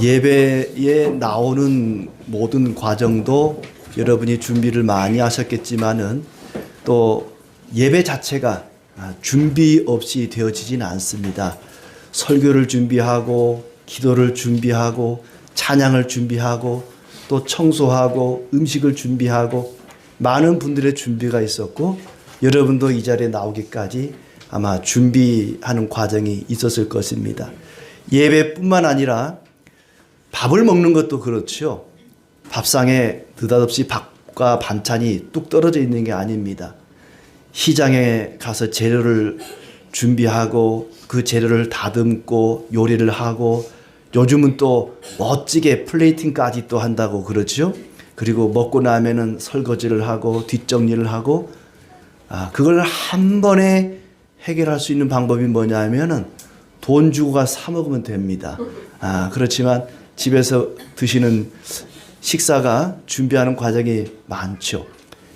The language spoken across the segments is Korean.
예배에 나오는 모든 과정도 여러분이 준비를 많이 하셨겠지만은 또 예배 자체가 준비 없이 되어지진 않습니다. 설교를 준비하고 기도를 준비하고 찬양을 준비하고 또 청소하고 음식을 준비하고 많은 분들의 준비가 있었고 여러분도 이 자리에 나오기까지 아마 준비하는 과정이 있었을 것입니다. 예배뿐만 아니라 밥을 먹는 것도 그렇죠. 밥상에 느닷없이 밥과 반찬이 뚝 떨어져 있는 게 아닙니다. 시장에 가서 재료를 준비하고 그 재료를 다듬고 요리를 하고 요즘은 또 멋지게 플레이팅까지 또 한다고 그러죠. 그리고 먹고 나면은 설거지를 하고 뒷정리를 하고 그걸 한 번에 해결할 수 있는 방법이 뭐냐면은 돈 주고 가 사 먹으면 됩니다. 그렇지만 집에서 드시는 식사가 준비하는 과정이 많죠.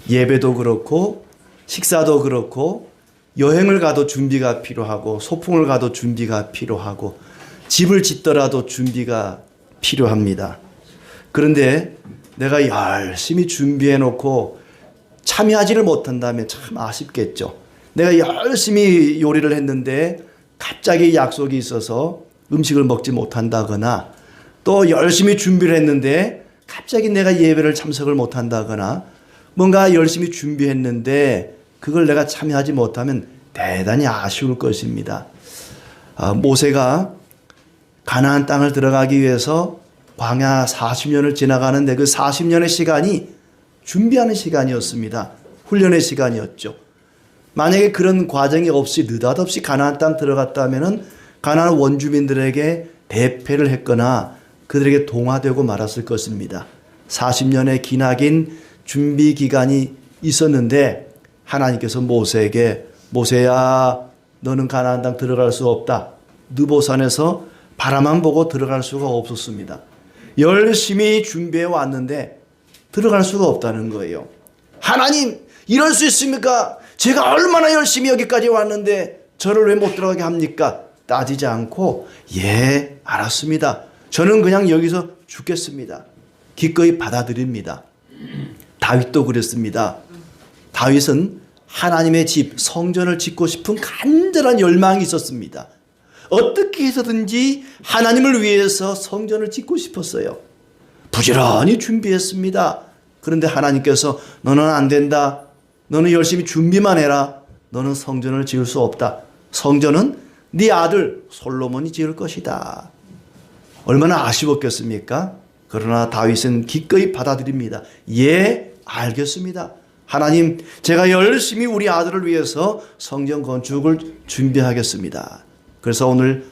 예배도 그렇고 식사도 그렇고 여행을 가도 준비가 필요하고 소풍을 가도 준비가 필요하고 집을 짓더라도 준비가 필요합니다. 그런데 내가 열심히 준비해 놓고 참여하지를 못한다면 참 아쉽겠죠. 내가 열심히 요리를 했는데 갑자기 약속이 있어서 음식을 먹지 못한다거나 또 열심히 준비를 했는데 갑자기 내가 예배를 참석을 못한다거나 뭔가 열심히 준비했는데 그걸 내가 참여하지 못하면 대단히 아쉬울 것입니다. 모세가 가나안 땅을 들어가기 위해서 광야 40년을 지나가는데 그 40년의 시간이 준비하는 시간이었습니다. 훈련의 시간이었죠. 만약에 그런 과정이 없이 느닷없이 가나안 땅 들어갔다면은 가나안 원주민들에게 대패를 했거나 그들에게 동화되고 말았을 것입니다. 40년의 기나긴 준비 기간이 있었는데 하나님께서 모세에게 모세야 너는 가나안 땅 들어갈 수 없다. 느보산에서 바라만 보고 들어갈 수가 없었습니다. 열심히 준비해 왔는데 들어갈 수가 없다는 거예요. 하나님 이럴 수 있습니까? 제가 얼마나 열심히 여기까지 왔는데 저를 왜 못 들어가게 합니까? 따지지 않고 예 알았습니다. 저는 그냥 여기서 죽겠습니다. 기꺼이 받아들입니다. 다윗도 그랬습니다. 다윗은 하나님의 집 성전을 짓고 싶은 간절한 열망이 있었습니다. 어떻게 해서든지 하나님을 위해서 성전을 짓고 싶었어요. 부지런히 준비했습니다. 그런데 하나님께서 너는 안 된다. 너는 열심히 준비만 해라. 너는 성전을 지을 수 없다. 성전은 네 아들 솔로몬이 지을 것이다. 얼마나 아쉬웠겠습니까? 그러나 다윗은 기꺼이 받아들입니다. 예, 알겠습니다. 하나님, 제가 열심히 우리 아들을 위해서 성전 건축을 준비하겠습니다. 그래서 오늘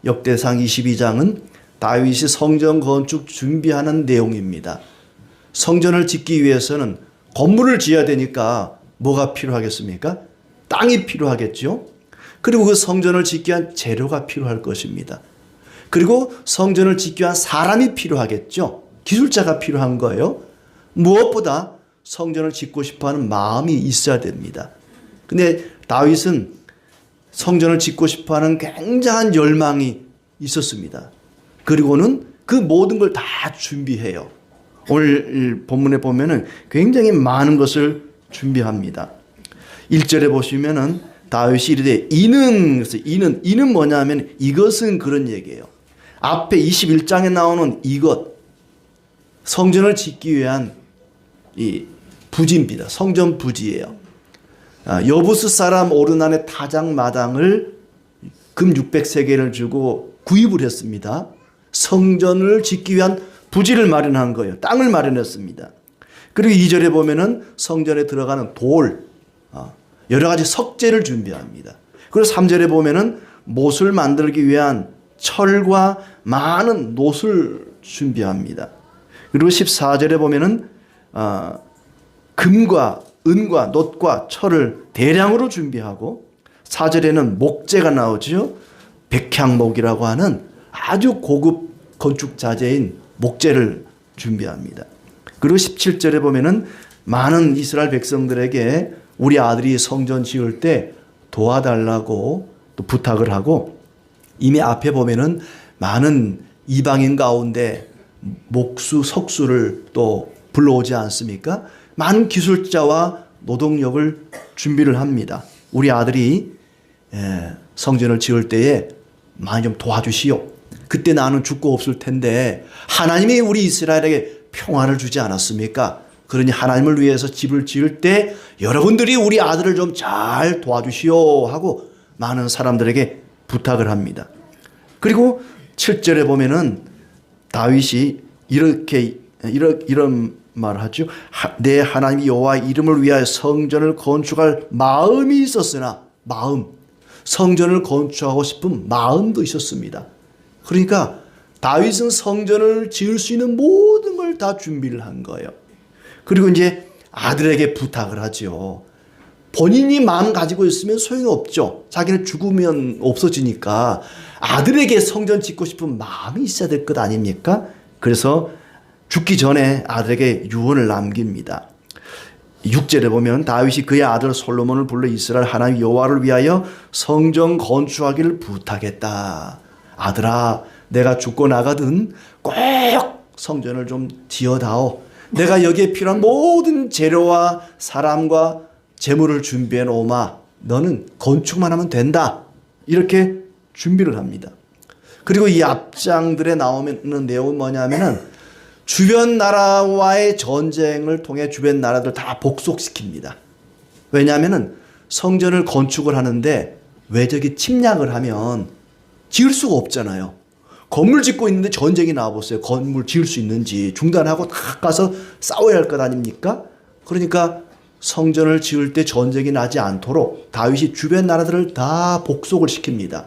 역대상 22장은 다윗이 성전 건축 준비하는 내용입니다. 성전을 짓기 위해서는 건물을 지어야 되니까 뭐가 필요하겠습니까? 땅이 필요하겠죠. 그리고 그 성전을 짓기 위한 재료가 필요할 것입니다. 그리고 성전을 짓기 위한 사람이 필요하겠죠. 기술자가 필요한 거예요. 무엇보다 성전을 짓고 싶어하는 마음이 있어야 됩니다. 근데 다윗은 성전을 짓고 싶어하는 굉장한 열망이 있었습니다. 그리고는 그 모든 걸 다 준비해요. 오늘 본문에 보면은 굉장히 많은 것을 준비합니다. 1절에 보시면은 다윗이 이르되 이는 뭐냐면 이것은 그런 얘기예요. 앞에 21장에 나오는 이것 성전을 짓기 위한 이 부지입니다. 성전 부지예요. 여부스 사람 오르난의 타작마당을 금 600세겔을 주고 구입을 했습니다. 성전을 짓기 위한 부지를 마련한 거예요. 땅을 마련했습니다. 그리고 2절에 보면은 성전에 들어가는 돌, 여러 가지 석재를 준비합니다. 그리고 3절에 보면은 못을 만들기 위한 철과 많은 놋을 준비합니다. 그리고 14절에 보면은 금과 은과 놋과 철을 대량으로 준비하고 4절에는 목재가 나오죠. 백향목이라고 하는 아주 고급 건축 자재인 목재를 준비합니다. 그리고 17절에 보면은 많은 이스라엘 백성들에게 우리 아들이 성전 지을 때 도와달라고 또 부탁을 하고 이미 앞에 보면은 많은 이방인 가운데 목수, 석수를 또 불러오지 않습니까? 많은 기술자와 노동력을 준비를 합니다. 우리 아들이 성전을 지을 때에 많이 좀 도와주시오. 그때 나는 죽고 없을 텐데 하나님이 우리 이스라엘에게 평안을 주지 않았습니까? 그러니 하나님을 위해서 집을 지을 때 여러분들이 우리 아들을 좀 잘 도와주시오 하고 많은 사람들에게 부탁을 합니다. 그리고 7절에 보면은 다윗이 이런 말을 하죠. 내 하나님 여호와의 이름을 위하여 성전을 건축할 마음이 있었으나 성전을 건축하고 싶은 마음도 있었습니다. 그러니까 다윗은 성전을 지을 수 있는 모든 걸 다 준비를 한 거예요. 그리고 이제 아들에게 부탁을 하죠. 본인이 마음 가지고 있으면 소용이 없죠. 자기는 죽으면 없어지니까 아들에게 성전 짓고 싶은 마음이 있어야 될 것 아닙니까? 그래서 죽기 전에 아들에게 유언을 남깁니다. 6절에 보면 다윗이 그의 아들 솔로몬을 불러 이스라엘 하나님 여호와를 위하여 성전 건축하기를 부탁했다. 아들아, 내가 죽고 나가든 꼭 성전을 좀 지어다오. 내가 여기에 필요한 모든 재료와 사람과 재물을 준비해 놓으마. 너는 건축만 하면 된다. 이렇게 준비를 합니다. 그리고 이 앞장들에 나오는 내용은 뭐냐면은 주변 나라와의 전쟁을 통해 주변 나라들 다 복속시킵니다. 왜냐하면은 성전을 건축을 하는데 외적이 침략을 하면 지을 수가 없잖아요. 건물 짓고 있는데 전쟁이 나와보세요. 건물 지을 수 있는지 중단하고 다 가서 싸워야 할 것 아닙니까? 그러니까 성전을 지을 때 전쟁이 나지 않도록 다윗이 주변 나라들을 다 복속을 시킵니다.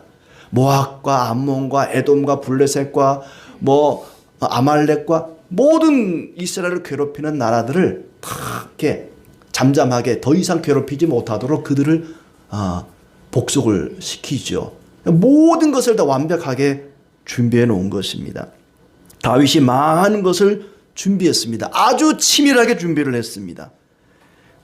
모압과 암몬과 에돔과 블레셋과 아말렉과 모든 이스라엘을 괴롭히는 나라들을 다 이렇게 잠잠하게 더 이상 괴롭히지 못하도록 그들을 복속을 시키죠. 모든 것을 다 완벽하게 준비해 놓은 것입니다. 다윗이 많은 것을 준비했습니다. 아주 치밀하게 준비를 했습니다.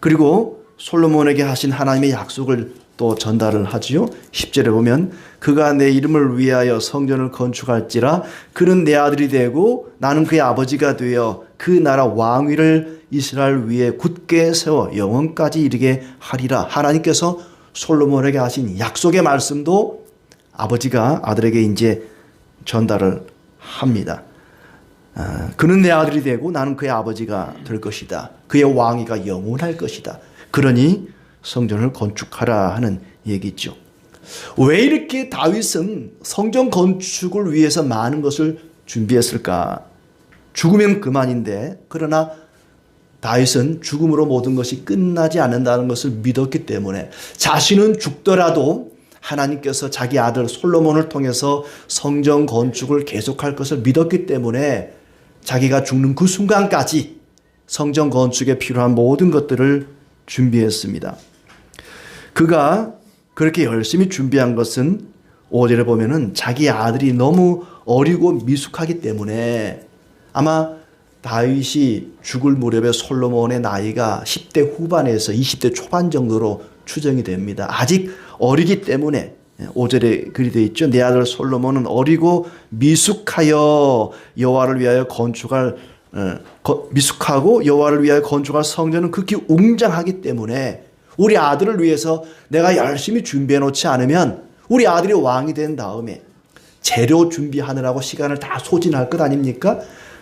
그리고 솔로몬에게 하신 하나님의 약속을 또 전달을 하지요. 10절에 보면 그가 내 이름을 위하여 성전을 건축할지라 그는 내 아들이 되고 나는 그의 아버지가 되어 그 나라 왕위를 이스라엘 위에 굳게 세워 영원까지 이르게 하리라. 하나님께서 솔로몬에게 하신 약속의 말씀도 아버지가 아들에게 이제 전달을 합니다. 그는 내 아들이 되고 나는 그의 아버지가 될 것이다. 그의 왕위가 영원할 것이다. 그러니 성전을 건축하라 하는 얘기죠. 왜 이렇게 다윗은 성전 건축을 위해서 많은 것을 준비했을까? 죽으면 그만인데 그러나 다윗은 죽음으로 모든 것이 끝나지 않는다는 것을 믿었기 때문에 자신은 죽더라도 하나님께서 자기 아들 솔로몬을 통해서 성전 건축을 계속할 것을 믿었기 때문에 자기가 죽는 그 순간까지 성전 건축에 필요한 모든 것들을 준비했습니다. 그가 그렇게 열심히 준비한 것은 5절에 보면은 자기 아들이 너무 어리고 미숙하기 때문에 아마 다윗이 죽을 무렵에 솔로몬의 나이가 10대 후반에서 20대 초반 정도로 추정이 됩니다. 아직 어리기 때문에 5절에 글이 되어 있죠. 내 아들 솔로몬은 어리고 미숙하여 여호와를 위하여 미숙하고 여호와를 위하여 건축할 성전은 극히 웅장하기 때문에 우리 아들을 위해서 내가 열심히 준비해 놓지 않으면 우리 아들이 왕이 된 다음에 재료 준비하느라고 시간을 다 소진할 것 아닙니까?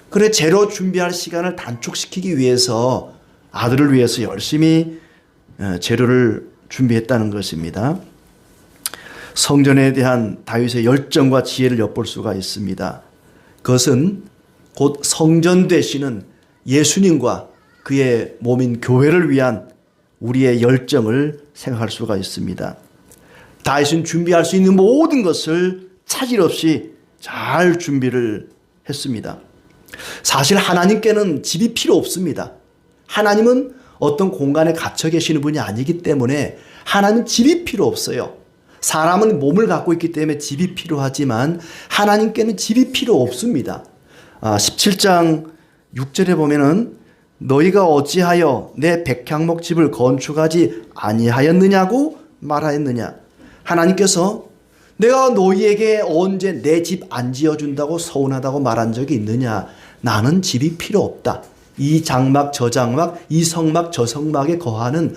그래 재료 준비할 시간을 단축시키기 위해서 아들을 위해서 열심히 재료를 준비했다는 것입니다. 성전에 대한 다윗의 열정과 지혜를 엿볼 수가 있습니다. 그것은 곧 성전 되시는 예수님과 그의 몸인 교회를 위한 우리의 열정을 생각할 수가 있습니다. 다윗은 준비할 수 있는 모든 것을 차질 없이 잘 준비를 했습니다. 사실 하나님께는 집이 필요 없습니다. 하나님은 어떤 공간에 갇혀 계시는 분이 아니기 때문에 하나님은 집이 필요 없어요. 사람은 몸을 갖고 있기 때문에 집이 필요하지만 하나님께는 집이 필요 없습니다. 17장 6절에 보면은 너희가 어찌하여 내 백향목 집을 건축하지 아니하였느냐고 말하였느냐. 하나님께서 내가 너희에게 언제 내 집 안 지어준다고 서운하다고 말한 적이 있느냐? 나는 집이 필요 없다. 이 장막 저 장막 이 성막 저 성막에 거하는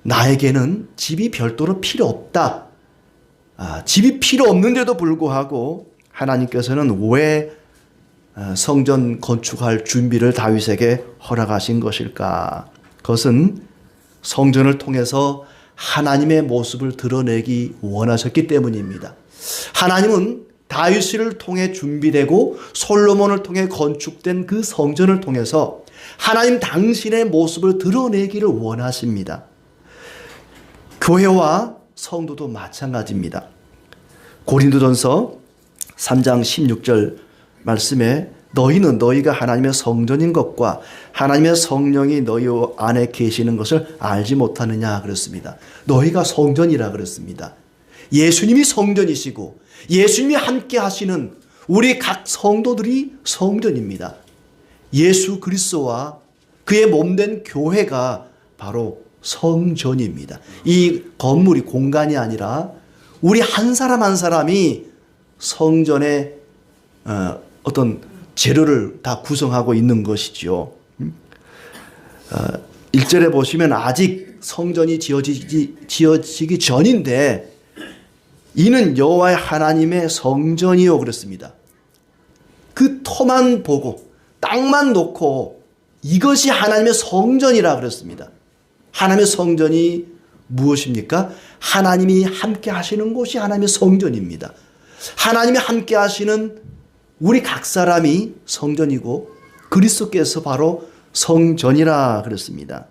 나에게는 집이 별도로 필요 없다. 집이 필요 없는데도 불구하고 하나님께서는 왜 성전 건축할 준비를 다윗에게 허락하신 것일까? 그것은 성전을 통해서 하나님의 모습을 드러내기 원하셨기 때문입니다. 하나님은 다윗을 통해 준비되고 솔로몬을 통해 건축된 그 성전을 통해서 하나님 당신의 모습을 드러내기를 원하십니다. 교회와 성도도 마찬가지입니다. 고린도전서 3장 16절 말씀에 너희는 너희가 하나님의 성전인 것과 하나님의 성령이 너희 안에 계시는 것을 알지 못하느냐 그랬습니다. 너희가 성전이라 그랬습니다. 예수님이 성전이시고 예수님이 함께 하시는 우리 각 성도들이 성전입니다. 예수 그리스도와 그의 몸된 교회가 바로 성전입니다. 이 건물이 공간이 아니라 우리 한 사람 한 사람이 성전의 어떤 재료를 다 구성하고 있는 것이죠. 1절에 보시면 아직 성전이 지어지기 전인데 이는 여호와의 하나님의 성전이요 그랬습니다. 그 터만 보고 땅만 놓고 이것이 하나님의 성전이라 그랬습니다. 하나님의 성전이 무엇입니까? 하나님이 함께 하시는 곳이 하나님의 성전입니다. 하나님이 함께 하시는 우리 각 사람이 성전이고 그리스도께서 바로 성전이라 그랬습니다.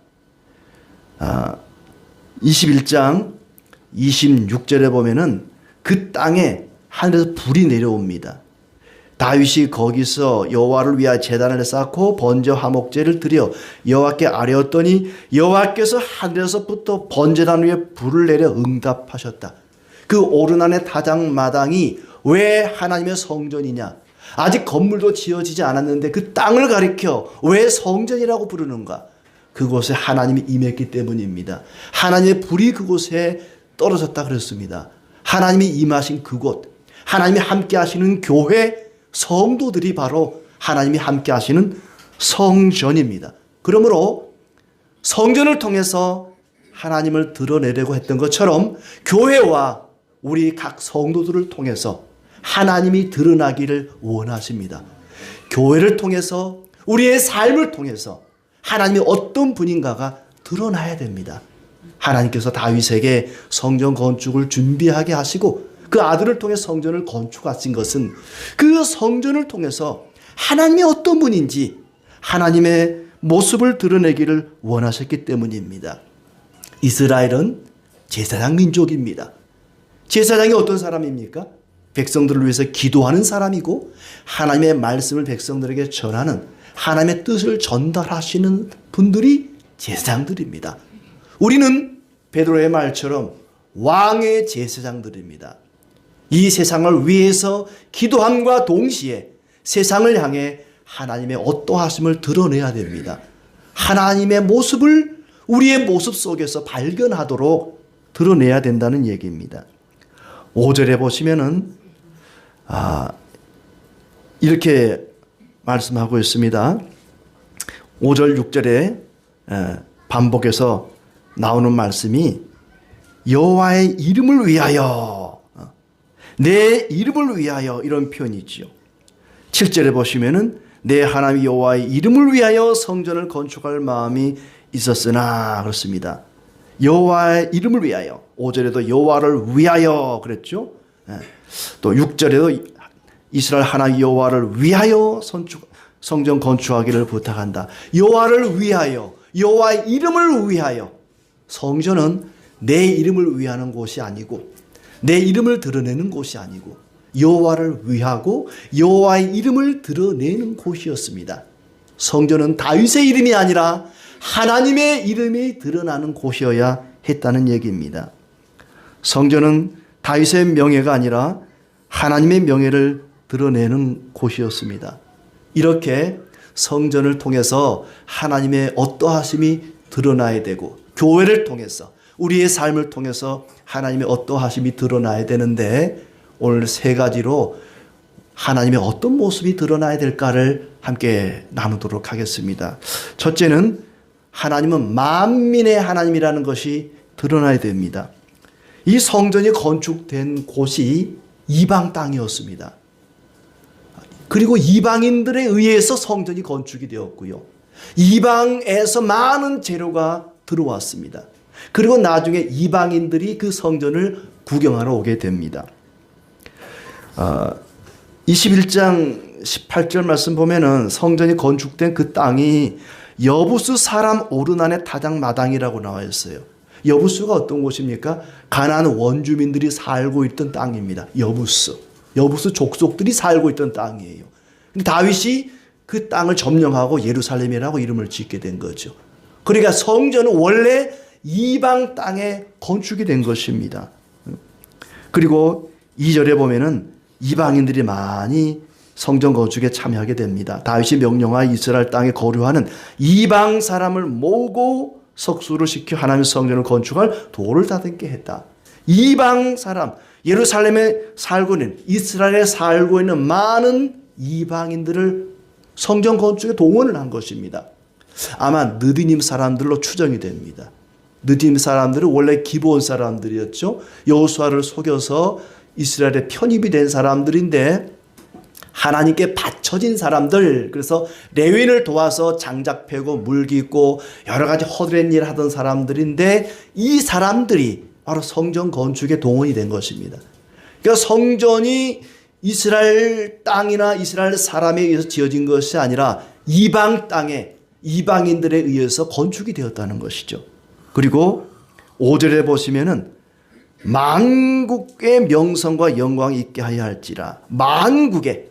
21장 26절에 보면은 그 땅에 하늘에서 불이 내려옵니다. 다윗이 거기서 여호와를 위하여 제단을 쌓고 번제 화목제를 드려 여호와께 아뢰었더니 여호와께서 하늘에서부터 번제단 위에 불을 내려 응답하셨다. 그 오르난의 타작마당이 왜 하나님의 성전이냐? 아직 건물도 지어지지 않았는데 그 땅을 가리켜 왜 성전이라고 부르는가? 그곳에 하나님이 임했기 때문입니다. 하나님의 불이 그곳에 떨어졌다 그랬습니다. 하나님이 임하신 그곳, 하나님이 함께 하시는 교회 성도들이 바로 하나님이 함께 하시는 성전입니다. 그러므로 성전을 통해서 하나님을 드러내려고 했던 것처럼 교회와 우리 각 성도들을 통해서 하나님이 드러나기를 원하십니다. 교회를 통해서 우리의 삶을 통해서 하나님이 어떤 분인가가 드러나야 됩니다. 하나님께서 다윗에게 성전 건축을 준비하게 하시고 그 아들을 통해 성전을 건축하신 것은 그 성전을 통해서 하나님이 어떤 분인지 하나님의 모습을 드러내기를 원하셨기 때문입니다. 이스라엘은 제사장 민족입니다. 제사장이 어떤 사람입니까? 백성들을 위해서 기도하는 사람이고 하나님의 말씀을 백성들에게 전하는 하나님의 뜻을 전달하시는 분들이 제사장들입니다. 우리는 베드로의 말처럼 왕의 제사장들입니다. 이 세상을 위해서 기도함과 동시에 세상을 향해 하나님의 어떠하심을 드러내야 됩니다. 하나님의 모습을 우리의 모습 속에서 발견하도록 드러내야 된다는 얘기입니다. 5절에 보시면은 이렇게 말씀하고 있습니다. 5절 6절에 반복해서 나오는 말씀이 여호와의 이름을 위하여, 내 이름을 위하여 이런 표현이 있죠. 7절에 보시면은 내 하나님 여호와의 이름을 위하여 성전을 건축할 마음이 있었으나 그렇습니다. 여호와의 이름을 위하여. 5절에도 여호와를 위하여 그랬죠. 또 6절에도 이스라엘 하나님 여호와를 위하여 성전 건축하기를 부탁한다. 여호와를 위하여, 여호와의 이름을 위하여. 성전은 내 이름을 위하는 곳이 아니고 내 이름을 드러내는 곳이 아니고 여호와를 위하고 여호와의 이름을 드러내는 곳이었습니다. 성전은 다윗의 이름이 아니라 하나님의 이름이 드러나는 곳이어야 했다는 얘기입니다. 성전은 다윗의 명예가 아니라 하나님의 명예를 드러내는 곳이었습니다. 이렇게 성전을 통해서 하나님의 어떠하심이 드러나야 되고 교회를 통해서 우리의 삶을 통해서 하나님의 어떠하심이 드러나야 되는데 오늘 세 가지로 하나님의 어떤 모습이 드러나야 될까를 함께 나누도록 하겠습니다. 첫째는 하나님은 만민의 하나님이라는 것이 드러나야 됩니다. 이 성전이 건축된 곳이 이방 땅이었습니다. 그리고 이방인들에 의해서 성전이 건축이 되었고요. 이방에서 많은 재료가 들어왔습니다. 그리고 나중에 이방인들이 그 성전을 구경하러 오게 됩니다. 21장 18절 말씀 보면은 성전이 건축된 그 땅이 여부스 사람 오르난의 타작마당이라고 나와 있어요. 여부스가 어떤 곳입니까? 가나안 원주민들이 살고 있던 땅입니다. 여부스 족속들이 살고 있던 땅이에요. 근데 다윗이 그 땅을 점령하고 예루살렘이라고 이름을 짓게 된 거죠. 그러니까 성전은 원래 이방 땅에 건축이 된 것입니다. 그리고 2절에 보면은 이방인들이 많이 성전 건축에 참여하게 됩니다. 다윗이 명령하여 이스라엘 땅에 거류하는 이방 사람을 모으고 석수를 시켜 하나님의 성전을 건축할 돌을 다듬게 했다. 이방 사람, 예루살렘에 살고 있는, 이스라엘에 살고 있는 많은 이방인들을 성전 건축에 동원을 한 것입니다. 아마 느디님 사람들로 추정이 됩니다. 느디님 사람들은 원래 기브온 사람들이었죠. 여호수아를 속여서 이스라엘에 편입이 된 사람들인데 하나님께 바쳐진 사람들, 그래서 레위인을 도와서 장작 패고 물 깃고 여러 가지 허드렛 일 하던 사람들인데 이 사람들이 바로 성전 건축에 동원이 된 것입니다. 그러니까 성전이 이스라엘 땅이나 이스라엘 사람에 의해서 지어진 것이 아니라 이방 땅에 이방인들에 의해서 건축이 되었다는 것이죠. 그리고 5절에 보시면은 만국의 명성과 영광이 있게 하여 할지라. 만국의,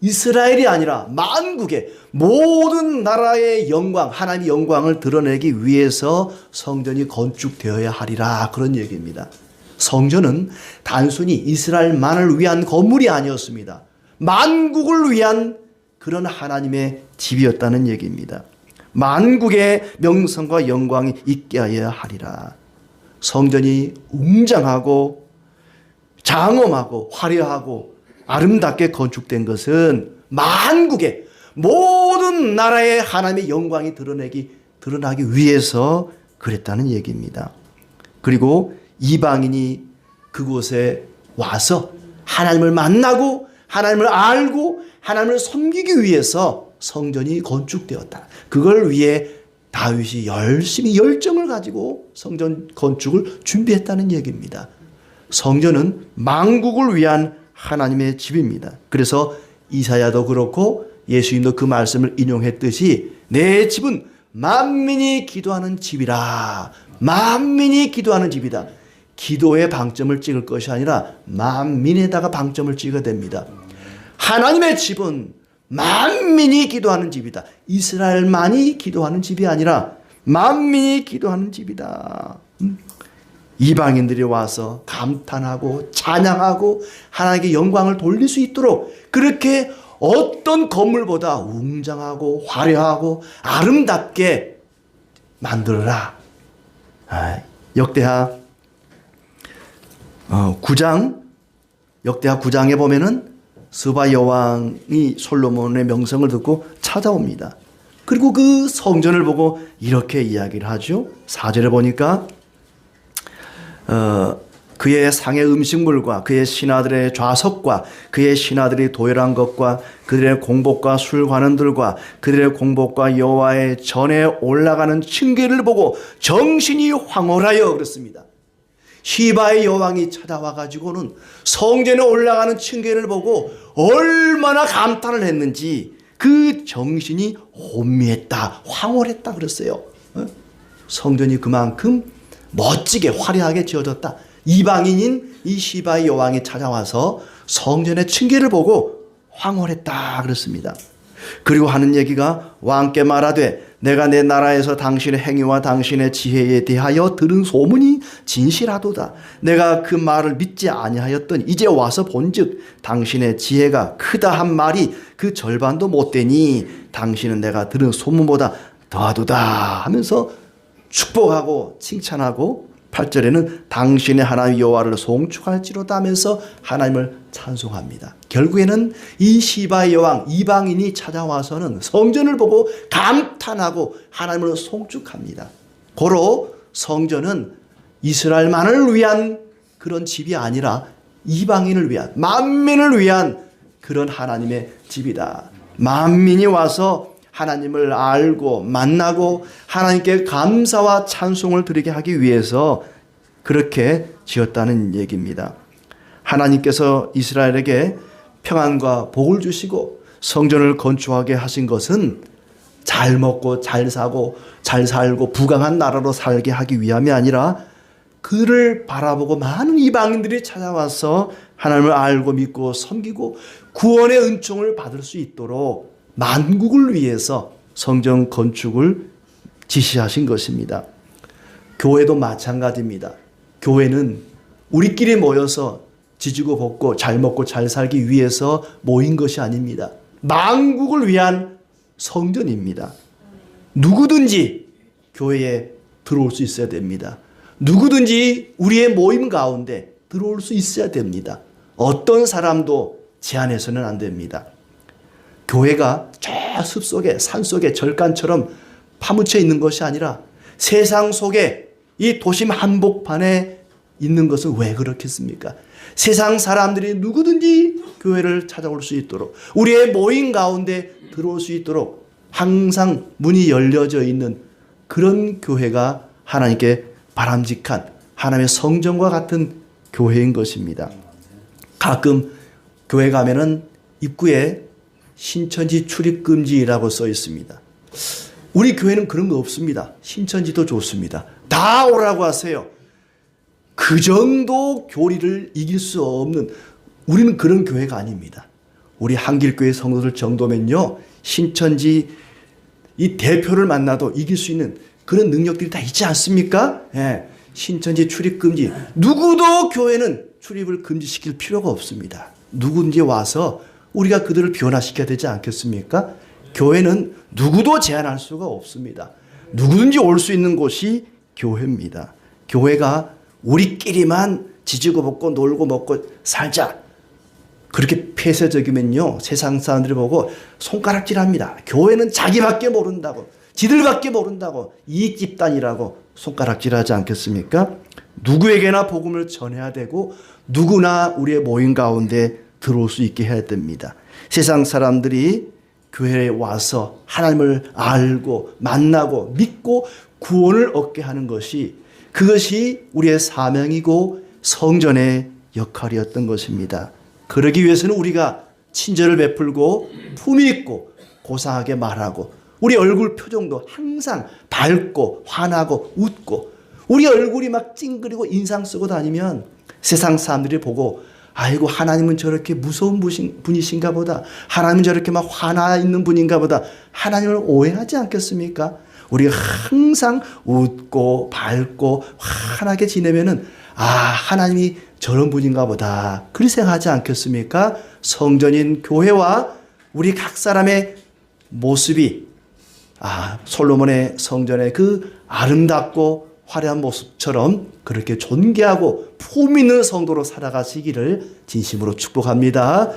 이스라엘이 아니라 만국의 모든 나라의 영광, 하나님의 영광을 드러내기 위해서 성전이 건축되어야 하리라, 그런 얘기입니다. 성전은 단순히 이스라엘만을 위한 건물이 아니었습니다. 만국을 위한 그런 하나님의 집이었다는 얘기입니다. 만국의 명성과 영광이 있게 하여야 하리라. 성전이 웅장하고 장엄하고 화려하고 아름답게 건축된 것은 만국의 모든 나라의 하나님의 영광이 드러나기 위해서 그랬다는 얘기입니다. 그리고 이방인이 그곳에 와서 하나님을 만나고 하나님을 알고 하나님을 섬기기 위해서 성전이 건축되었다. 그걸 위해 다윗이 열심히 열정을 가지고 성전 건축을 준비했다는 얘기입니다. 성전은 만국을 위한 하나님의 집입니다. 그래서 이사야도 그렇고 예수님도 그 말씀을 인용했듯이 내 집은 만민이 기도하는 집이라. 만민이 기도하는 집이다. 기도에 방점을 찍을 것이 아니라 만민에다가 방점을 찍어야 됩니다. 하나님의 집은 만민이 기도하는 집이다. 이스라엘만이 기도하는 집이 아니라 만민이 기도하는 집이다. 이방인들이 와서 감탄하고 찬양하고 하나님께 영광을 돌릴 수 있도록 그렇게 어떤 건물보다 웅장하고 화려하고 아름답게 만들어라. 역대하 9장, 역대하 9장에 보면은 스바 여왕이 솔로몬의 명성을 듣고 찾아옵니다. 그리고 그 성전을 보고 이렇게 이야기를 하죠. 4절에 보니까 그의 상의 음식물과 그의 신하들의 좌석과 그의 신하들이 도열한 것과 그들의 공복과 술관원들과 그들의 공복과 여호와의 전에 올라가는 층계를 보고 정신이 황홀하여 그랬습니다. 시바의 여왕이 찾아와 가지고는 성전에 올라가는 층계를 보고 얼마나 감탄을 했는지 그 정신이 혼미했다, 황홀했다 그랬어요. 성전이 그만큼 멋지게 화려하게 지어졌다. 이방인인 이 시바의 여왕이 찾아와서 성전의 층계를 보고 황홀했다 그랬습니다. 그리고 하는 얘기가 왕께 말하되 내가 내 나라에서 당신의 행위와 당신의 지혜에 대하여 들은 소문이 진실하도다. 내가 그 말을 믿지 아니하였더니 이제 와서 본즉 당신의 지혜가 크다 한 말이 그 절반도 못되니 당신은 내가 들은 소문보다 더하도다 하면서 축복하고 칭찬하고 8절에는 당신의 하나님 여호와를 송축할지로다 하면서 하나님을 찬송합니다. 결국에는 이 시바의 여왕 이방인이 찾아와서는 성전을 보고 감탄하고 하나님을 송축합니다. 고로 성전은 이스라엘만을 위한 그런 집이 아니라 이방인을 위한, 만민을 위한 그런 하나님의 집이다. 만민이 와서 하나님을 알고 만나고 하나님께 감사와 찬송을 드리게 하기 위해서 그렇게 지었다는 얘기입니다. 하나님께서 이스라엘에게 평안과 복을 주시고 성전을 건축하게 하신 것은 잘 먹고 잘 사고 잘 살고 부강한 나라로 살게 하기 위함이 아니라 그를 바라보고 많은 이방인들이 찾아와서 하나님을 알고 믿고 섬기고 구원의 은총을 받을 수 있도록 만국을 위해서 성전 건축을 지시하신 것입니다. 교회도 마찬가지입니다. 교회는 우리끼리 모여서 지지고 볶고 잘 먹고 잘 살기 위해서 모인 것이 아닙니다. 만국을 위한 성전입니다. 누구든지 교회에 들어올 수 있어야 됩니다. 누구든지 우리의 모임 가운데 들어올 수 있어야 됩니다. 어떤 사람도 제한해서는 안 됩니다. 교회가 저 숲속에 산속에 절간처럼 파묻혀 있는 것이 아니라 세상 속에 이 도심 한복판에 있는 것은 왜 그렇겠습니까? 세상 사람들이 누구든지 교회를 찾아올 수 있도록 우리의 모임 가운데 들어올 수 있도록 항상 문이 열려져 있는 그런 교회가 하나님께 바람직한 하나님의 성전과 같은 교회인 것입니다. 가끔 교회 가면은 입구에 신천지 출입금지라고 써 있습니다. 우리 교회는 그런 거 없습니다. 신천지도 좋습니다. 다 오라고 하세요. 그 정도 교리를 이길 수 없는 우리는 그런 교회가 아닙니다. 우리 한길교회 성도들 정도면요. 신천지 이 대표를 만나도 이길 수 있는 그런 능력들이 다 있지 않습니까? 예. 신천지 출입금지. 누구도 교회는 출입을 금지시킬 필요가 없습니다. 누군지 와서 우리가 그들을 변화시켜야 되지 않겠습니까? 교회는 누구도 제한할 수가 없습니다. 누구든지 올 수 있는 곳이 교회입니다. 교회가 우리끼리만 지지고 볶고 놀고 먹고 살자. 그렇게 폐쇄적이면요. 세상 사람들이 보고 손가락질합니다. 교회는 자기밖에 모른다고. 지들밖에 모른다고. 이 집단이라고 손가락질하지 않겠습니까? 누구에게나 복음을 전해야 되고 누구나 우리의 모임 가운데 들어올 수 있게 해야 됩니다. 세상 사람들이 교회에 와서 하나님을 알고 만나고 믿고 구원을 얻게 하는 것이 그것이 우리의 사명이고 성전의 역할이었던 것입니다. 그러기 위해서는 우리가 친절을 베풀고 품위 있고 고상하게 말하고 우리 얼굴 표정도 항상 밝고 환하고 웃고 우리 얼굴이 막 찡그리고 인상 쓰고 다니면 세상 사람들이 보고 아이고 하나님은 저렇게 무서운 분이신가 보다. 하나님은 저렇게 막 화나 있는 분인가 보다. 하나님을 오해하지 않겠습니까? 우리가 항상 웃고 밝고 환하게 지내면은 아 하나님이 저런 분인가 보다. 그렇게 생각하지 않겠습니까? 성전인 교회와 우리 각 사람의 모습이 솔로몬의 성전의 그 아름답고 화려한 모습처럼 그렇게 존귀하고 품 있는 성도로 살아가시기를 진심으로 축복합니다.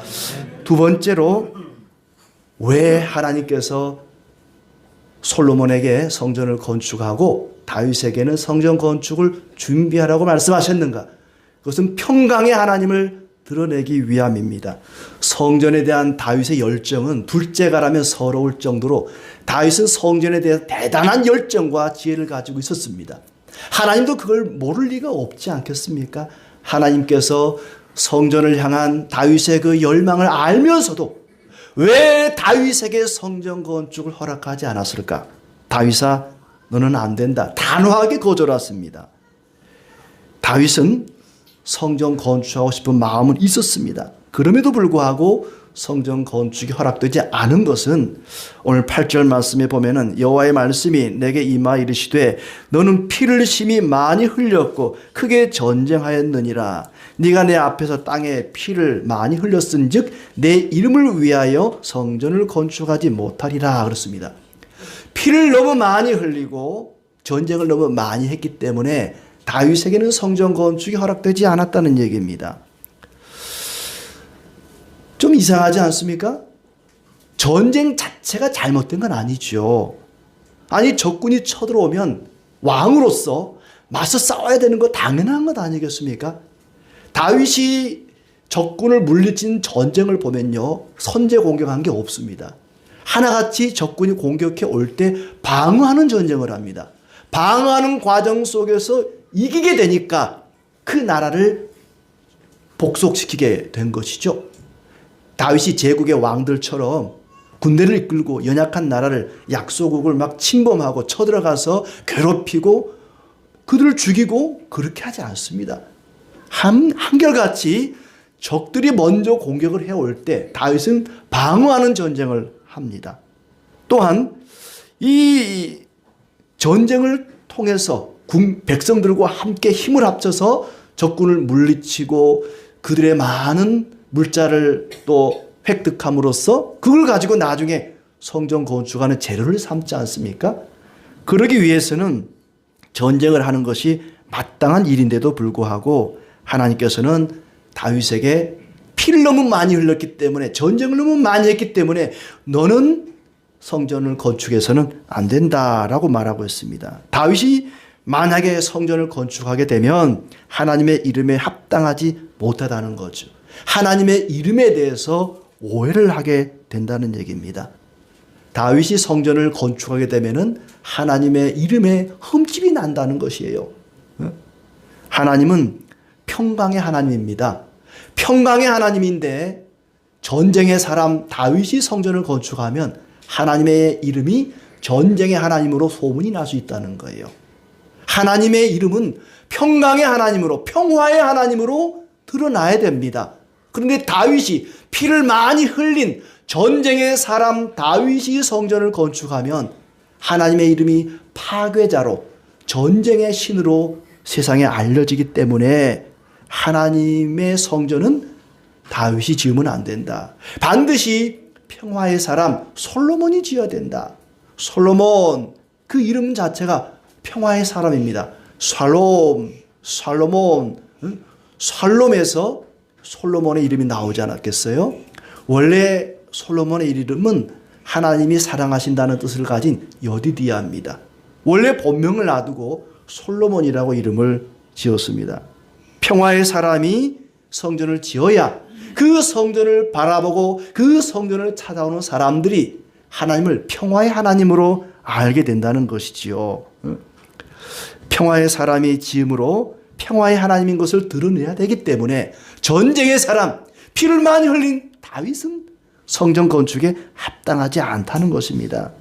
두 번째로 왜 하나님께서 솔로몬에게 성전을 건축하고 다윗에게는 성전 건축을 준비하라고 말씀하셨는가? 그것은 평강의 하나님을 드러내기 위함입니다. 성전에 대한 다윗의 열정은 둘째가라면 서러울 정도로 다윗은 성전에 대해 대단한 열정과 지혜를 가지고 있었습니다. 하나님도 그걸 모를 리가 없지 않겠습니까? 하나님께서 성전을 향한 다윗의 그 열망을 알면서도 왜 다윗에게 성전 건축을 허락하지 않았을까? 다윗아, 너는 안 된다. 단호하게 거절했습니다. 다윗은 성전 건축하고 싶은 마음은 있었습니다. 그럼에도 불구하고 성전 건축이 허락되지 않은 것은 오늘 8절 말씀에 보면은 여호와의 말씀이 내게 임하 이르시되 너는 피를 심히 많이 흘렸고 크게 전쟁하였느니라. 네가 내 앞에서 땅에 피를 많이 흘렸은즉 내 이름을 위하여 성전을 건축하지 못하리라 그렇습니다. 피를 너무 많이 흘리고 전쟁을 너무 많이 했기 때문에 다윗에게는 성전 건축이 허락되지 않았다는 얘기입니다. 좀 이상하지 않습니까? 전쟁 자체가 잘못된 건 아니죠. 아니, 적군이 쳐들어오면 왕으로서 맞서 싸워야 되는 거 당연한 것 아니겠습니까? 다윗이 적군을 물리친 전쟁을 보면요, 선제 공격한 게 없습니다. 하나같이 적군이 공격해 올 때 방어하는 전쟁을 합니다. 방어하는 과정 속에서 이기게 되니까 그 나라를 복속시키게 된 것이죠. 다윗이 제국의 왕들처럼 군대를 이끌고 연약한 나라를, 약소국을 막 침범하고 쳐들어가서 괴롭히고 그들을 죽이고 그렇게 하지 않습니다. 한결같이 적들이 먼저 공격을 해올 때 다윗은 방어하는 전쟁을 합니다. 또한 이 전쟁을 통해서 백성들과 함께 힘을 합쳐서 적군을 물리치고 그들의 많은 물자를 또 획득함으로써 그걸 가지고 나중에 성전 건축하는 재료를 삼지 않습니까? 그러기 위해서는 전쟁을 하는 것이 마땅한 일인데도 불구하고 하나님께서는 다윗에게 피를 너무 많이 흘렸기 때문에, 전쟁을 너무 많이 했기 때문에 너는 성전을 건축해서는 안 된다라고 말하고 있습니다. 다윗이 만약에 성전을 건축하게 되면 하나님의 이름에 합당하지 못하다는 거죠. 하나님의 이름에 대해서 오해를 하게 된다는 얘기입니다. 다윗이 성전을 건축하게 되면은 하나님의 이름에 흠집이 난다는 것이에요. 하나님은 평강의 하나님입니다. 평강의 하나님인데 전쟁의 사람 다윗이 성전을 건축하면 하나님의 이름이 전쟁의 하나님으로 소문이 날 수 있다는 거예요. 하나님의 이름은 평강의 하나님으로, 평화의 하나님으로 드러나야 됩니다. 그런데 다윗이 피를 많이 흘린 전쟁의 사람 다윗이 성전을 건축하면 하나님의 이름이 파괴자로, 전쟁의 신으로 세상에 알려지기 때문에 하나님의 성전은 다윗이 지으면 안 된다. 반드시 평화의 사람 솔로몬이 지어야 된다. 솔로몬, 그 이름 자체가 평화의 사람입니다. 살롬, 살롬에서 솔로몬의 이름이 나오지 않았겠어요? 원래 솔로몬의 이름은 하나님이 사랑하신다는 뜻을 가진 여디디아입니다. 원래 본명을 놔두고 솔로몬이라고 이름을 지었습니다. 평화의 사람이 성전을 지어야 그 성전을 바라보고 그 성전을 찾아오는 사람들이 하나님을 평화의 하나님으로 알게 된다는 것이지요. 평화의 사람이 지음으로 평화의 하나님인 것을 드러내야 되기 때문에 전쟁의 사람, 피를 많이 흘린 다윗은 성전 건축에 합당하지 않다는 것입니다.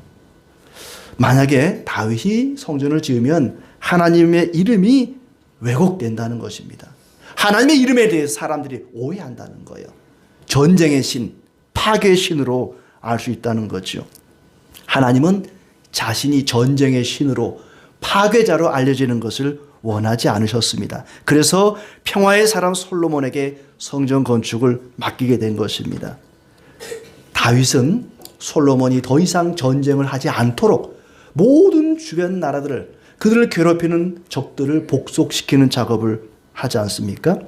만약에 다윗이 성전을 지으면 하나님의 이름이 왜곡된다는 것입니다. 하나님의 이름에 대해서 사람들이 오해한다는 거예요. 전쟁의 신, 파괴의 신으로 알 수 있다는 거죠. 하나님은 자신이 전쟁의 신으로 파괴자로 알려지는 것을 원하지 않으셨습니다. 그래서 평화의 사람 솔로몬에게 성전 건축을 맡기게 된 것입니다. 다윗은 솔로몬이 더 이상 전쟁을 하지 않도록 모든 주변 나라들을, 그들을 괴롭히는 적들을 복속시키는 작업을 하지 않습니까?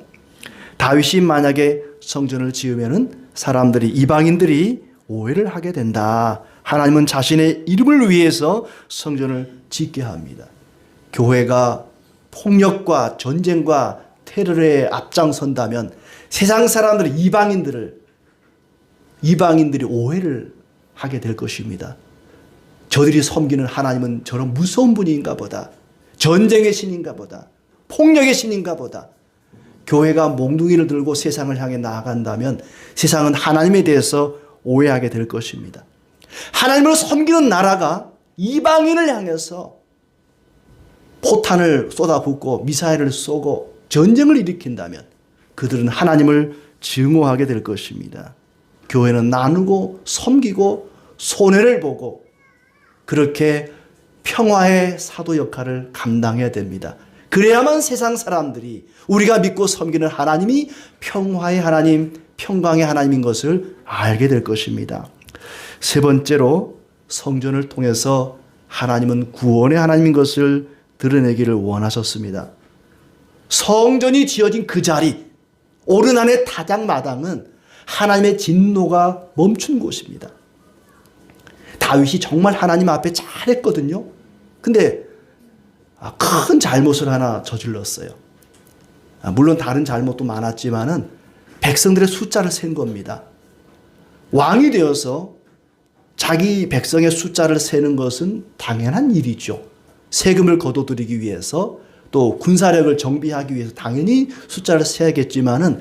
다윗이 만약에 성전을 지으면은 사람들이, 이방인들이 오해를 하게 된다. 하나님은 자신의 이름을 위해서 성전을 짓게 합니다. 교회가 폭력과 전쟁과 테러에 앞장선다면 세상 사람들이, 이방인들이 오해를 하게 될 것입니다. 저들이 섬기는 하나님은 저런 무서운 분인가 보다. 전쟁의 신인가 보다. 폭력의 신인가 보다. 교회가 몽둥이를 들고 세상을 향해 나아간다면 세상은 하나님에 대해서 오해하게 될 것입니다. 하나님을 섬기는 나라가 이방인을 향해서 포탄을 쏟아붓고 미사일을 쏘고 전쟁을 일으킨다면 그들은 하나님을 증오하게 될 것입니다. 교회는 나누고 섬기고 손해를 보고 그렇게 평화의 사도 역할을 감당해야 됩니다. 그래야만 세상 사람들이 우리가 믿고 섬기는 하나님이 평화의 하나님, 평강의 하나님인 것을 알게 될 것입니다. 세 번째로, 성전을 통해서 하나님은 구원의 하나님인 것을 드러내기를 원하셨습니다. 성전이 지어진 그 자리, 오르난의 타작마당은 하나님의 진노가 멈춘 곳입니다. 다윗이 정말 하나님 앞에 잘했거든요. 근데 큰 잘못을 하나 저질렀어요. 물론 다른 잘못도 많았지만은 백성들의 숫자를 센 겁니다. 왕이 되어서 자기 백성의 숫자를 세는 것은 당연한 일이죠. 세금을 거둬들이기 위해서 또 군사력을 정비하기 위해서 당연히 숫자를 세야겠지만은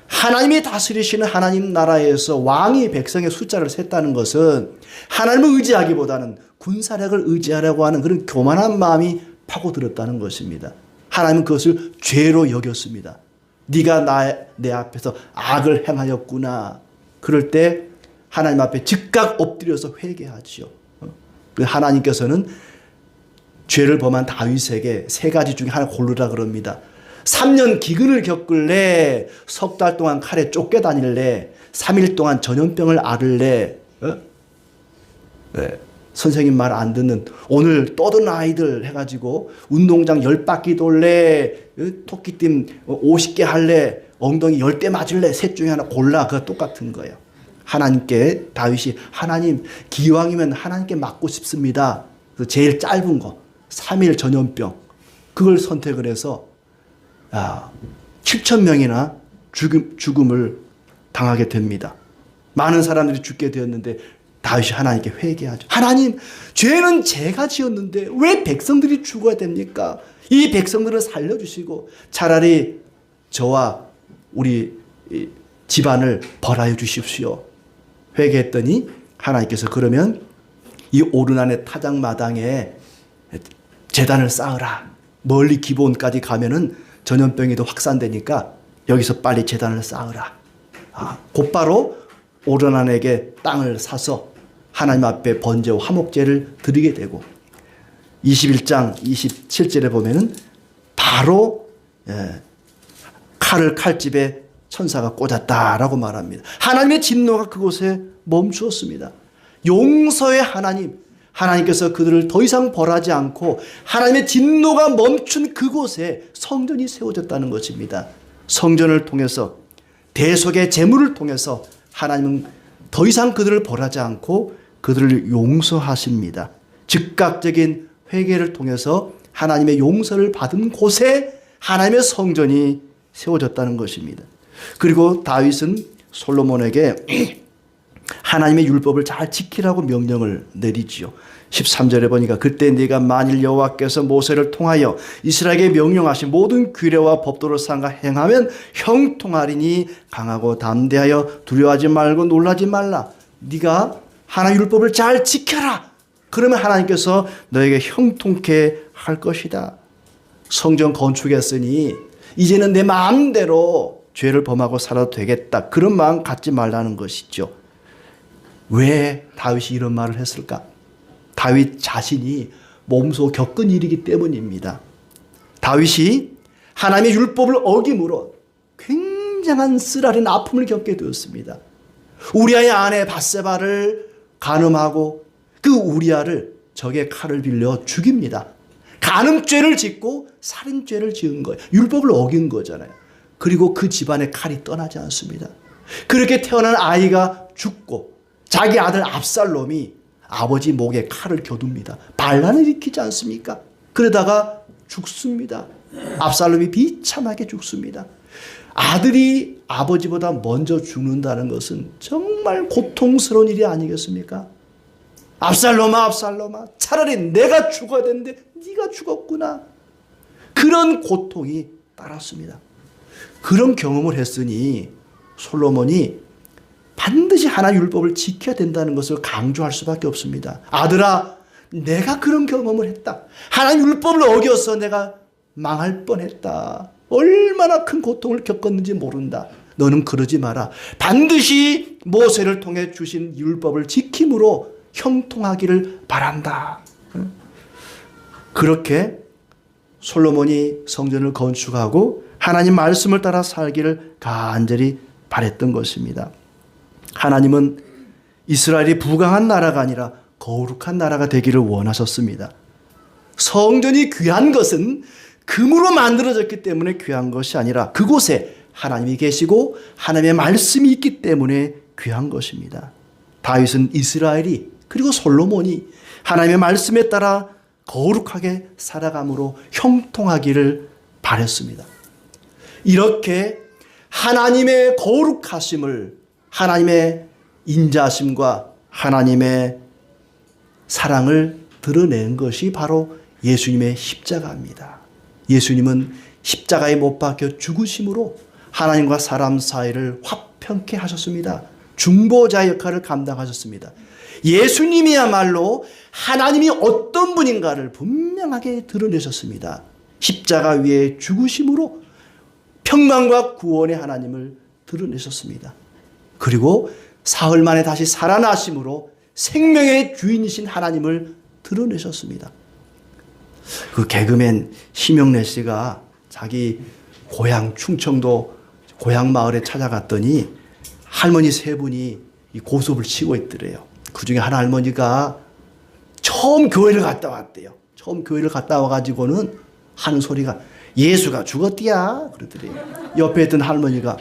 하나님이 다스리시는 하나님 나라에서 왕이 백성의 숫자를 셌다는 것은 하나님을 의지하기보다는 군사력을 의지하려고 하는 그런 교만한 마음이 파고들었다는 것입니다. 하나님은 그것을 죄로 여겼습니다. 네가 내 앞에서 악을 행하였구나. 그럴 때 하나님 앞에 즉각 엎드려서 회개하지요. 하나님께서는 죄를 범한 다윗에게 세 가지 중에 하나 고르라 그럽니다. 3년 기근을 겪을래, 석 달 동안 칼에 쫓겨 다닐래, 3일 동안 전염병을 앓을래. 네. 선생님 말 안 듣는 오늘 떠든 아이들 해가지고 운동장 10바퀴 돌래, 토끼띠 50개 할래, 엉덩이 10대 맞을래, 셋 중에 하나 골라. 그거 똑같은 거예요. 하나님께 다윗이 하나님 기왕이면 하나님께 맞고 싶습니다. 그래서 제일 짧은 거 3일 전염병 그걸 선택을 해서 7,000명이나 죽음을 당하게 됩니다. 많은 사람들이 죽게 되었는데 다윗이 하나님께 회개하죠. 하나님, 죄는 제가 지었는데 왜 백성들이 죽어야 됩니까? 이 백성들을 살려주시고 차라리 저와 우리 집안을 벌하여 주십시오. 회개했더니 하나님께서 그러면 이 오르난의 타작마당에 제단을 쌓으라. 멀리 기본까지 가면은 전염병이 더 확산되니까 여기서 빨리 제단을 쌓으라. 곧바로 오르난에게 땅을 사서 하나님 앞에 번제와 화목제를 드리게 되고 21장 27절에 보면은 바로 칼을 칼집에 천사가 꽂았다라고 말합니다. 하나님의 진노가 그곳에 멈추었습니다. 용서의 하나님, 하나님께서 그들을 더 이상 벌하지 않고 하나님의 진노가 멈춘 그곳에 성전이 세워졌다는 것입니다. 성전을 통해서 대속의 제물을 통해서 하나님은 더 이상 그들을 벌하지 않고 그들을 용서하십니다. 즉각적인 회개를 통해서 하나님의 용서를 받은 곳에 하나님의 성전이 세워졌다는 것입니다. 그리고 다윗은 솔로몬에게 하나님의 율법을 잘 지키라고 명령을 내리지요. 13절에 보니까 그때 네가 만일 여호와께서 모세를 통하여 이스라엘에게 명령하신 모든 규례와 법도를 삼가 행하면 형통하리니 강하고 담대하여 두려워하지 말고 놀라지 말라. 네가 하나님 율법을 잘 지켜라. 그러면 하나님께서 너에게 형통케 할 것이다. 성전 건축했으니 이제는 내 마음대로 죄를 범하고 살아도 되겠다. 그런 마음 갖지 말라는 것이죠. 왜 다윗이 이런 말을 했을까? 다윗 자신이 몸소 겪은 일이기 때문입니다. 다윗이 하나님의 율법을 어김으로 굉장한 쓰라린 아픔을 겪게 되었습니다. 우리아의 아내 밧세바를 간음하고 그 우리아를 적의 칼을 빌려 죽입니다. 간음죄를 짓고 살인죄를 지은 거예요. 율법을 어긴 거잖아요. 그리고 그 집안의 칼이 떠나지 않습니다. 그렇게 태어난 아이가 죽고 자기 아들 압살롬이 아버지 목에 칼을 겨둡니다. 반란을 일으키지 않습니까? 그러다가 죽습니다. 압살롬이 비참하게 죽습니다. 아들이 아버지보다 먼저 죽는다는 것은 정말 고통스러운 일이 아니겠습니까? 압살롬아, 압살롬아, 차라리 내가 죽어야 되는데 네가 죽었구나. 그런 고통이 따랐습니다. 그런 경험을 했으니 솔로몬이 반드시 하나님 율법을 지켜야 된다는 것을 강조할 수밖에 없습니다. 아들아, 내가 그런 경험을 했다. 하나님 율법을 어겨서 내가 망할 뻔했다. 얼마나 큰 고통을 겪었는지 모른다. 너는 그러지 마라. 반드시 모세를 통해 주신 율법을 지킴으로 형통하기를 바란다. 그렇게 솔로몬이 성전을 건축하고 하나님 말씀을 따라 살기를 간절히 바랬던 것입니다. 하나님은 이스라엘이 부강한 나라가 아니라 거룩한 나라가 되기를 원하셨습니다. 성전이 귀한 것은 금으로 만들어졌기 때문에 귀한 것이 아니라 그곳에 하나님이 계시고 하나님의 말씀이 있기 때문에 귀한 것입니다. 다윗은 이스라엘이 그리고 솔로몬이 하나님의 말씀에 따라 거룩하게 살아감으로 형통하기를 바랬습니다. 이렇게 하나님의 거룩하심을, 하나님의 인자심과 하나님의 사랑을 드러낸 것이 바로 예수님의 십자가입니다. 예수님은 십자가에 못 박혀 죽으심으로 하나님과 사람 사이를 화평케 하셨습니다. 중보자 역할을 감당하셨습니다. 예수님이야말로 하나님이 어떤 분인가를 분명하게 드러내셨습니다. 십자가 위에 죽으심으로 평강과 구원의 하나님을 드러내셨습니다. 그리고 사흘 만에 다시 살아나심으로 생명의 주인이신 하나님을 드러내셨습니다. 그 개그맨 심영래 씨가 자기 고향 충청도 고향 마을에 찾아갔더니 할머니 세 분이 이 고소를 치고 있더래요. 그 중에 한 할머니가 처음 교회를 갔다 왔대요. 처음 교회를 갔다 와가지고는 하는 소리가 예수가 죽었디야 그러더래요. 옆에 있던 할머니가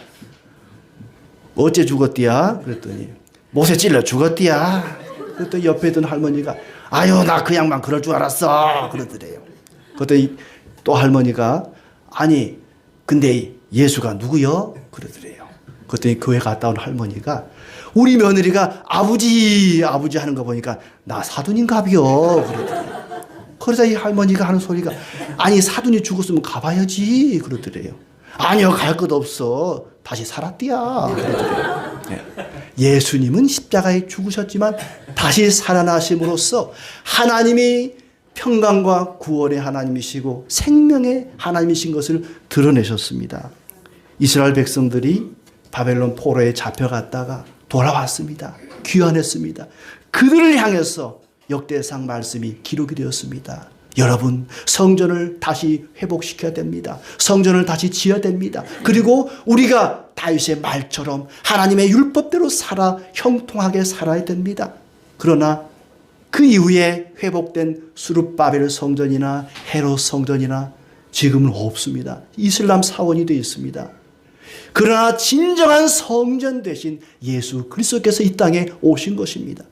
어째 죽었디야 그랬더니 못에 찔러 죽었디야. 그랬더니 옆에 있던 할머니가 아유 나 그 양반 그럴 줄 알았어 그러더래요. 그랬더니 또 할머니가 아니 근데 예수가 누구요? 그러더래요. 그랬더니 교회 갔다 온 할머니가 우리 며느리가 아버지 하는 거 보니까 나 사돈인가비요 그러더래요. 그러자 이 할머니가 하는 소리가 아니 사돈이 죽었으면 가봐야지 그러더래요. 아니요 갈 것 없어 다시 살았디야 그러더래요. 예수님은 십자가에 죽으셨지만 다시 살아나심으로써 하나님이 평강과 구원의 하나님이시고 생명의 하나님이신 것을 드러내셨습니다. 이스라엘 백성들이 바벨론 포로에 잡혀갔다가 돌아왔습니다. 귀환했습니다. 그들을 향해서 역대상 말씀이 기록이 되었습니다. 여러분 성전을 다시 회복시켜야 됩니다. 성전을 다시 지어야 됩니다. 그리고 우리가 다윗의 말처럼 하나님의 율법대로 살아 형통하게 살아야 됩니다. 그러나 그 이후에 회복된 수룹바벨 성전이나 헤롯 성전이나 지금은 없습니다. 이슬람 사원이 되어 있습니다. 그러나 진정한 성전 되신 예수 그리스도께서 이 땅에 오신 것입니다.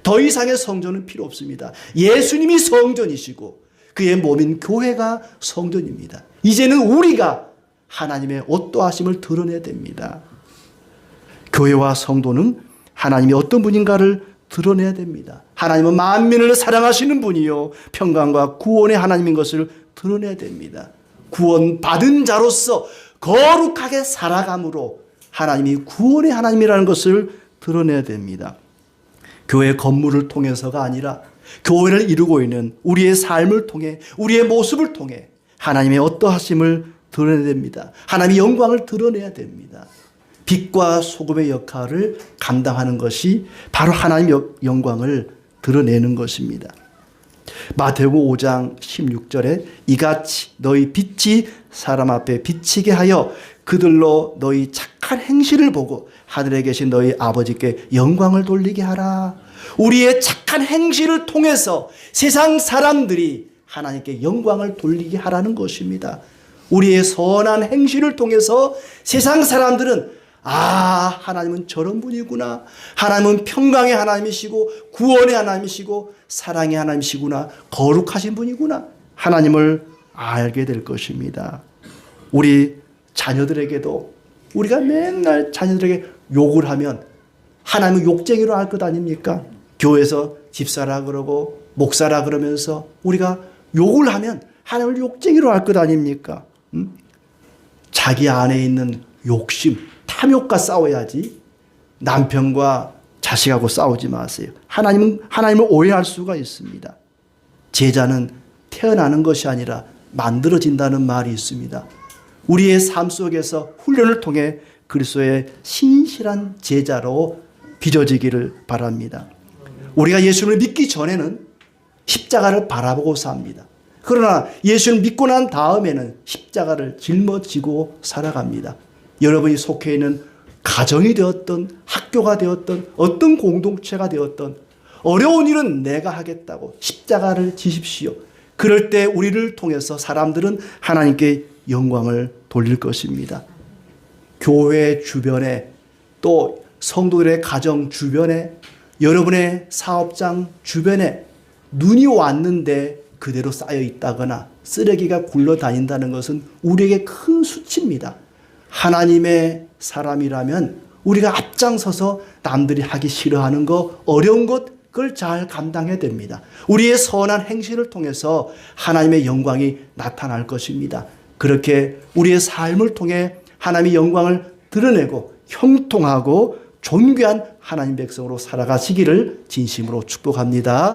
더 이상의 성전은 필요 없습니다. 예수님이 성전이시고 그의 몸인 교회가 성전입니다. 이제는 우리가 하나님의 어떠하심을 드러내야 됩니다. 교회와 성도는 하나님이 어떤 분인가를 드러내야 됩니다. 하나님은 만민을 사랑하시는 분이요 평강과 구원의 하나님인 것을 드러내야 됩니다. 구원받은 자로서 거룩하게 살아감으로 하나님이 구원의 하나님이라는 것을 드러내야 됩니다. 교회 건물을 통해서가 아니라 교회를 이루고 있는 우리의 삶을 통해 우리의 모습을 통해 하나님의 어떠하심을 드러내야 됩니다. 하나님의 영광을 드러내야 됩니다. 빛과 소금의 역할을 감당하는 것이 바로 하나님의 영광을 드러내는 것입니다. 마태복음 5장 16절에 이같이 너희 빛이 사람 앞에 비치게 하여 그들로 너희 착한 행실을 보고 하늘에 계신 너희 아버지께 영광을 돌리게 하라. 우리의 착한 행실을 통해서 세상 사람들이 하나님께 영광을 돌리게 하라는 것입니다. 우리의 선한 행실을 통해서 세상 사람들은 하나님은 저런 분이구나. 하나님은 평강의 하나님이시고 구원의 하나님이시고 사랑의 하나님이시구나. 거룩하신 분이구나. 하나님을 알게 될 것입니다. 우리 자녀들에게도 우리가 맨날 자녀들에게 욕을 하면 하나님은 욕쟁이로 할 것 아닙니까? 교회에서 집사라 그러고 목사라 그러면서 우리가 욕을 하면 하나님을 욕쟁이로 할 것 아닙니까? 자기 안에 있는 욕심, 탐욕과 싸워야지 남편과 자식하고 싸우지 마세요. 하나님을 오해할 수가 있습니다. 제자는 태어나는 것이 아니라 만들어진다는 말이 있습니다. 우리의 삶 속에서 훈련을 통해 그리스도의 신실한 제자로 빚어지기를 바랍니다. 우리가 예수를 믿기 전에는 십자가를 바라보고 삽니다. 그러나 예수를 믿고 난 다음에는 십자가를 짊어지고 살아갑니다. 여러분이 속해 있는 가정이 되었던 학교가 되었던 어떤 공동체가 되었던 어려운 일은 내가 하겠다고 십자가를 지십시오. 그럴 때 우리를 통해서 사람들은 하나님께 영광을 돌릴 것입니다. 교회 주변에 또 성도들의 가정 주변에 여러분의 사업장 주변에 눈이 왔는데 그대로 쌓여 있다거나 쓰레기가 굴러다닌다는 것은 우리에게 큰 수치입니다. 하나님의 사람이라면 우리가 앞장서서 남들이 하기 싫어하는 거, 어려운 것, 그걸 잘 감당해야 됩니다. 우리의 선한 행실을 통해서 하나님의 영광이 나타날 것입니다. 그렇게 우리의 삶을 통해 하나님의 영광을 드러내고 형통하고 존귀한 하나님 백성으로 살아가시기를 진심으로 축복합니다.